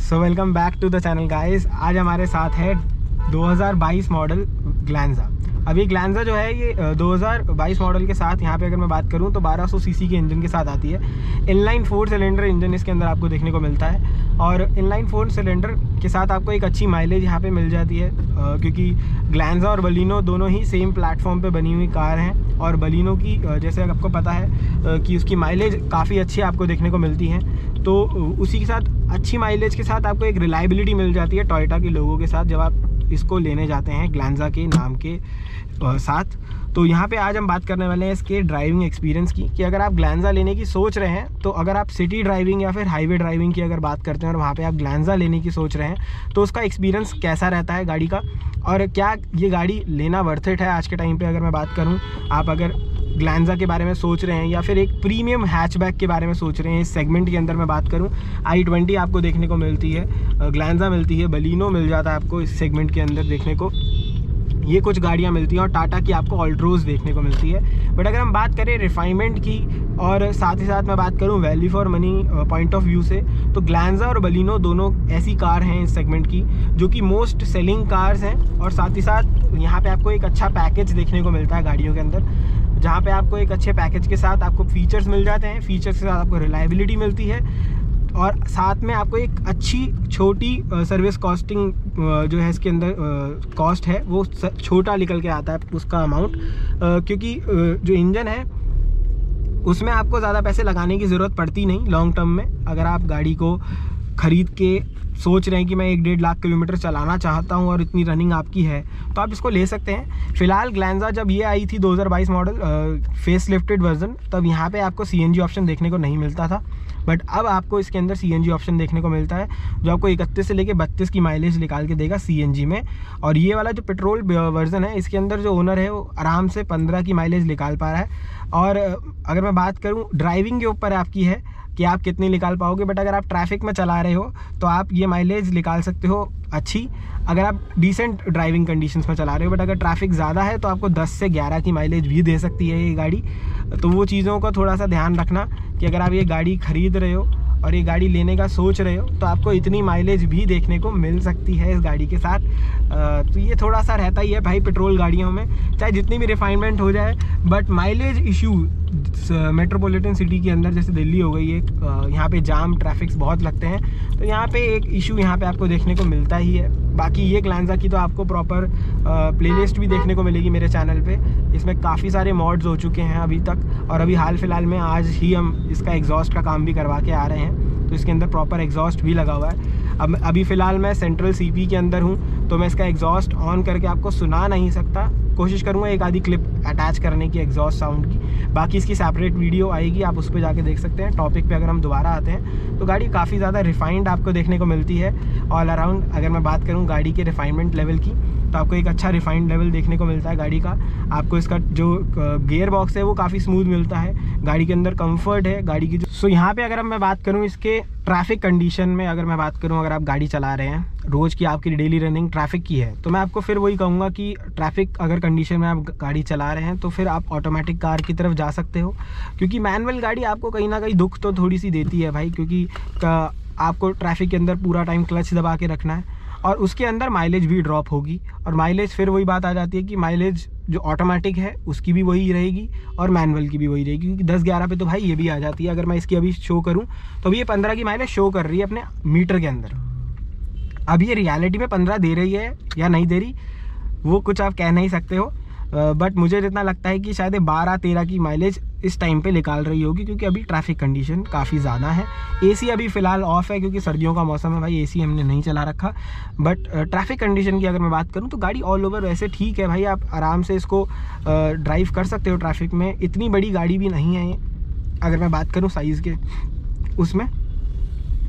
So welcome back to the channel guys. आज हमारे साथ है 2022 मॉडल ग्लैंजा। अभी ग्लैंजा जो है ये 2022 मॉडल के साथ यहाँ पे अगर मैं बात करूँ तो 1200 सीसी के इंजन के साथ आती है। इनलाइन 4 सिलेंडर इंजन इसके अंदर आपको देखने को मिलता है और इनलाइन 4 सिलेंडर के साथ आपको एक अच्छी माइलेज यहाँ पे मिल जाती है क्योंकि ग्लैंजा और बलिनो दोनों ही सेम प्लेटफॉर्म पे बनी हुई कार हैं और बलिनो की जैसे आपको पता है कि उसकी माइलेज काफ़ी अच्छी आपको देखने को मिलती है। तो उसी के साथ अच्छी माइलेज के साथ आपको एक रिलायबिलिटी मिल जाती है टोयोटा के लोगों के साथ जब आप इसको लेने जाते हैं ग्लैंजा के नाम के साथ। तो यहाँ पे आज हम बात करने वाले हैं इसके ड्राइविंग एक्सपीरियंस की कि अगर आप ग्लैंजा लेने की सोच रहे हैं तो अगर आप सिटी ड्राइविंग या फिर हाईवे ड्राइविंग की अगर बात करते हैं और वहाँ पे आप ग्लैंजा लेने की सोच रहे हैं तो उसका एक्सपीरियंस कैसा रहता है गाड़ी का और क्या ये गाड़ी लेना वर्थ इट है आज के टाइम पे। अगर मैं बात करूँ, आप अगर ग्लैंजा के बारे में सोच रहे हैं या फिर एक प्रीमियम हैचबैक के बारे में सोच रहे हैं, इस सेगमेंट के अंदर मैं बात करूं i20 आपको देखने को मिलती है, ग्लैंजा मिलती है, बलिनो मिल जाता है आपको इस सेगमेंट के अंदर देखने को, ये कुछ गाड़ियां मिलती हैं और टाटा की आपको ऑल्ट्रोज देखने को मिलती है। बट अगर हम बात करें रिफाइनमेंट की और साथ ही साथ मैं बात करूं value for money point of view से, तो ग्लैंजा और बलिनो दोनों ऐसी कार हैं इस सेगमेंट की जो कि मोस्ट सेलिंग कार्स हैं और साथ ही साथ यहाँ पे आपको एक अच्छा पैकेज देखने को मिलता है गाड़ियों के अंदर, जहाँ पे आपको एक अच्छे पैकेज के साथ आपको फीचर्स मिल जाते हैं, फीचर्स के साथ आपको रिलायबिलिटी मिलती है और साथ में आपको एक अच्छी छोटी सर्विस कॉस्टिंग जो है इसके अंदर कॉस्ट है वो छोटा निकल के आता है उसका अमाउंट, क्योंकि जो इंजन है उसमें आपको ज़्यादा पैसे लगाने की ज़रूरत पड़ती नहीं लॉन्ग टर्म में। अगर आप गाड़ी को ख़रीद के सोच रहे हैं कि मैं 1-1.5 लाख किलोमीटर चलाना चाहता हूं और इतनी रनिंग आपकी है तो आप इसको ले सकते हैं। फ़िलहाल ग्लैंजा जब ये आई थी 2022 मॉडल फेस लिफ्टेड वर्जन, तब यहाँ पे आपको CNG ऑप्शन देखने को नहीं मिलता था, बट अब आपको इसके अंदर CNG ऑप्शन देखने को मिलता है जो आपको 31 से लेके 32 की माइलेज निकाल के देगा CNG में। और ये वाला जो पेट्रोल वर्जन है इसके अंदर जो ओनर है वो आराम से 15 की माइलेज निकाल पा रहा है। और अगर मैं बात करूँ ड्राइविंग के ऊपर आपकी है कि आप कितनी निकाल पाओगे, बट अगर आप ट्रैफिक में चला रहे हो तो आप ये माइलेज निकाल सकते हो अच्छी, अगर आप डिसेंट ड्राइविंग कंडीशंस में चला रहे हो। बट अगर ट्रैफिक ज़्यादा है तो आपको 10 से 11 की माइलेज भी दे सकती है ये गाड़ी। तो वो चीज़ों का थोड़ा सा ध्यान रखना कि अगर आप ये गाड़ी ख़रीद रहे हो और ये गाड़ी लेने का सोच रहे हो तो आपको इतनी माइलेज भी देखने को मिल सकती है इस गाड़ी के साथ। तो ये थोड़ा सा रहता ही है भाई पेट्रोल गाड़ियों में, चाहे जितनी भी रिफाइनमेंट हो जाए, but mileage issue metropolitan city के अंदर जैसे दिल्ली हो गई है, यहाँ पे जाम ट्रैफिक्स बहुत लगते हैं तो यहाँ पे एक इशू यहाँ पे आपको देखने को मिलता ही है। बाकी ये ग्लैंजा की तो आपको प्रॉपर प्लेलिस्ट भी देखने को मिलेगी मेरे चैनल पे, इसमें काफ़ी सारे मॉड्स हो चुके हैं अभी तक और अभी हाल फिलहाल में आज ही हम इसका एग्जॉस्ट का काम भी करवा के आ रहे हैं, तो इसके अंदर प्रॉपर एग्जॉस्ट भी लगा हुआ है। अब अभी फ़िलहाल मैं सेंट्रल CP के अंदर हूँ तो मैं इसका एग्जॉस्ट ऑन करके आपको सुना नहीं सकता, कोशिश करूँगा एक आधी क्लिप अटैच करने की एग्जॉस्ट साउंड की, बाकी इसकी सेपरेट वीडियो आएगी, आप उस पर जाके देख सकते हैं। टॉपिक पे अगर हम दोबारा आते हैं तो गाड़ी काफ़ी ज़्यादा रिफाइंड आपको देखने को मिलती है ऑल अराउंड। अगर मैं बात करूँ गाड़ी के रिफाइनमेंट लेवल की तो आपको एक अच्छा रिफाइंड लेवल देखने को मिलता है गाड़ी का। आपको इसका जो गियर बॉक्स है वो काफ़ी स्मूथ मिलता है, गाड़ी के अंदर कंफर्ट है गाड़ी की। सो यहाँ पे अगर मैं बात करूँ इसके ट्रैफिक कंडीशन में, अगर मैं बात करूँ अगर आप गाड़ी चला रहे हैं रोज़ की आपकी डेली रनिंग ट्रैफिक की है तो मैं आपको फिर वही कहूँगा कि ट्रैफिक अगर कंडीशन में आप गाड़ी चला रहे हैं तो फिर आप ऑटोमेटिक कार की तरफ जा सकते हो, क्योंकि मैनुअल गाड़ी आपको कहीं ना कहीं दुख तो थोड़ी सी देती है भाई, क्योंकि आपको ट्रैफिक के अंदर पूरा टाइम क्लच दबा के रखना है और उसके अंदर माइलेज भी ड्रॉप होगी। और माइलेज फिर वही बात आ जाती है कि माइलेज जो ऑटोमेटिक है उसकी भी वही रहेगी और मैनुअल की भी वही रहेगी, क्योंकि 10-11 पे तो भाई ये भी आ जाती है। अगर मैं इसकी अभी शो करूं तो अभी ये 15 की माइलेज शो कर रही है अपने मीटर के अंदर, अब ये रियलिटी में 15 दे रही है या नहीं दे रही वो कुछ आप कह नहीं सकते हो, बट मुझे जितना लगता है कि शायद 12-13 की माइलेज इस टाइम पे निकाल रही होगी, क्योंकि अभी ट्रैफिक कंडीशन काफ़ी ज़्यादा है। AC अभी फ़िलहाल ऑफ है क्योंकि सर्दियों का मौसम है भाई, AC हमने नहीं चला रखा। बट ट्रैफिक कंडीशन की अगर मैं बात करूँ तो गाड़ी ऑल ओवर वैसे ठीक है भाई, आप आराम से इसको ड्राइव कर सकते हो ट्रैफिक में, इतनी बड़ी गाड़ी भी नहीं है अगर मैं बात करूँ साइज़ के उसमें।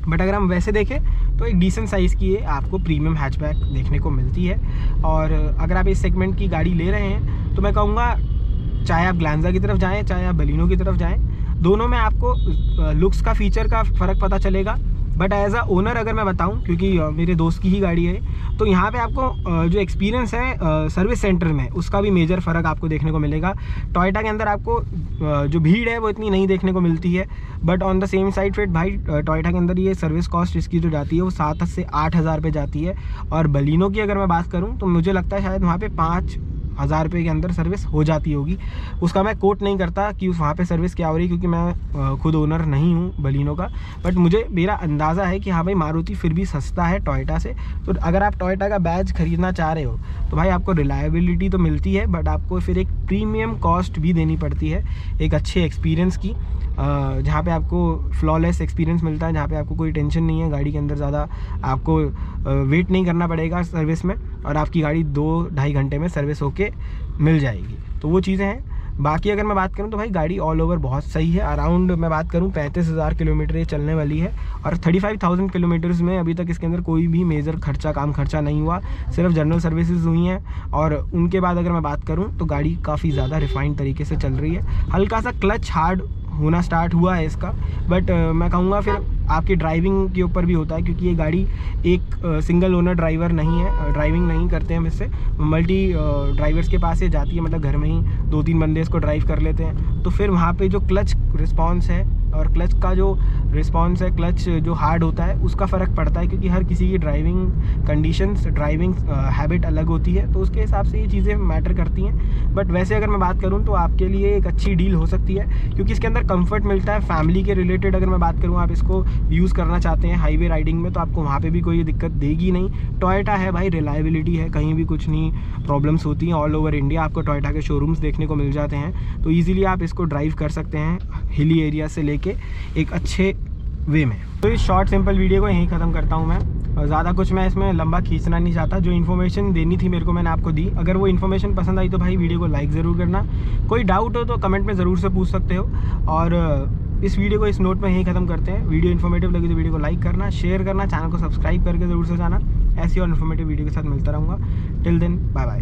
बट अगर हम वैसे देखें तो एक डिसेंट साइज़ की है आपको प्रीमियम हैचबैक देखने को मिलती है। और अगर आप इस सेगमेंट की गाड़ी ले रहे हैं तो मैं कहूँगा चाहे आप ग्लैंजा की तरफ जाएं चाहे आप बलिनो की तरफ जाएं, दोनों में आपको लुक्स का फीचर का फ़र्क पता चलेगा। बट एज अ ओनर अगर मैं बताऊं, क्योंकि मेरे दोस्त की ही गाड़ी है, तो यहाँ पे आपको जो एक्सपीरियंस है सर्विस सेंटर में, उसका भी मेजर फ़र्क आपको देखने को मिलेगा। टोयोटा के अंदर आपको जो भीड़ है वो इतनी नहीं देखने को मिलती है, but on the same side फिर भाई टोयोटा के अंदर ये सर्विस कॉस्ट इसकी जो जाती है वो 7 से 8 हज़ार पे जाती है। और बलिनो की अगर मैं बात करूँ तो मुझे लगता है शायद वहाँ पे 5,000 रुपये के अंदर सर्विस हो जाती होगी। उसका मैं कोट नहीं करता कि वहाँ पे सर्विस क्या हो रही है, क्योंकि मैं खुद ओनर नहीं हूँ बलिनो का, बट मुझे मेरा अंदाज़ा है कि हाँ भाई मारुति फिर भी सस्ता है टोयोटा से। तो अगर आप टोयोटा का बैज ख़रीदना चाह रहे हो तो भाई आपको रिलायबिलिटी तो मिलती है, बट आपको फिर एक प्रीमियम कॉस्ट भी देनी पड़ती है एक अच्छे एक्सपीरियंस की, जहाँ पे आपको फ्लॉलेस एक्सपीरियंस मिलता है, जहाँ पे आपको कोई टेंशन नहीं है, गाड़ी के अंदर ज़्यादा आपको वेट नहीं करना पड़ेगा सर्विस में, और आपकी गाड़ी 2-2.5 घंटे में सर्विस होके मिल जाएगी। तो वो चीज़ें हैं। बाकी अगर मैं बात करूं तो भाई गाड़ी ऑल ओवर बहुत सही है। अराउंड मैं बात करूं 35,000 किलोमीटर ये चलने वाली है, और 35,000 किलोमीटर्स में अभी तक इसके अंदर कोई भी मेजर काम खर्चा नहीं हुआ, सिर्फ जनरल सर्विसेज हुई हैं। और उनके बाद अगर मैं बात करूं तो गाड़ी काफ़ी ज़्यादा रिफाइंड तरीके से चल रही है। हल्का सा क्लच हार्ड होना स्टार्ट हुआ है इसका, बट मैं कहूँगा फिर आपकी ड्राइविंग के ऊपर भी होता है, क्योंकि ये गाड़ी एक सिंगल ओनर ड्राइवर नहीं है, ड्राइविंग नहीं करते हैं इससे, मल्टी ड्राइवर्स के पास ये जाती है, मतलब घर में ही 2-3 बंदे इसको ड्राइव कर लेते हैं। तो फिर वहाँ पे जो क्लच रिस्पॉन्स है और क्लच का जो रिस्पॉन्स है, क्लच जो हार्ड होता है उसका फ़र्क पड़ता है, क्योंकि हर किसी की ड्राइविंग कंडीशंस, ड्राइविंग हैबिट अलग होती है, तो उसके हिसाब से ये चीज़ें मैटर करती हैं। बट वैसे अगर मैं बात करूँ तो आपके लिए एक अच्छी डील हो सकती है, क्योंकि इसके अंदर कंफर्ट मिलता है। फैमिली के रिलेटेड अगर मैं बात करूँ, आप इसको यूज़ करना चाहते हैं हाईवे राइडिंग में, तो आपको वहाँ पे भी कोई दिक्कत देगी नहीं। टोयोटा है भाई, रिलायबिलिटी है, कहीं भी कुछ नहीं प्रॉब्लम्स होती हैं। ऑल ओवर इंडिया आपको टोयोटा के शोरूम्स देखने को मिल जाते हैं, तो ईजिली आप इसको ड्राइव कर सकते हैं हिली एरिया से लेके एक अच्छे वे में। तो इस शॉर्ट सिंपल वीडियो को यहीं ख़त्म करता हूँ मैं, और ज़्यादा कुछ मैं इसमें लंबा खींचना नहीं चाहता। जो इन्फॉर्मेशन देनी थी मेरे को मैंने आपको दी। अगर वो इन्फॉर्मेशन पसंद आई तो भाई वीडियो को लाइक ज़रूर करना। कोई डाउट हो तो कमेंट में ज़रूर से पूछ सकते हो। और इस वीडियो को इस नोट में यहीं ख़त्म करते हैं। वीडियो इन्फॉर्मेटिव लगी तो वीडियो को लाइक करना, शेयर करना, चैनल को सब्सक्राइब करके ज़रूर से जाना। ऐसी और इन्फॉर्मेटिव वीडियो के साथ मिलता रहूँगा। Till then bye bye.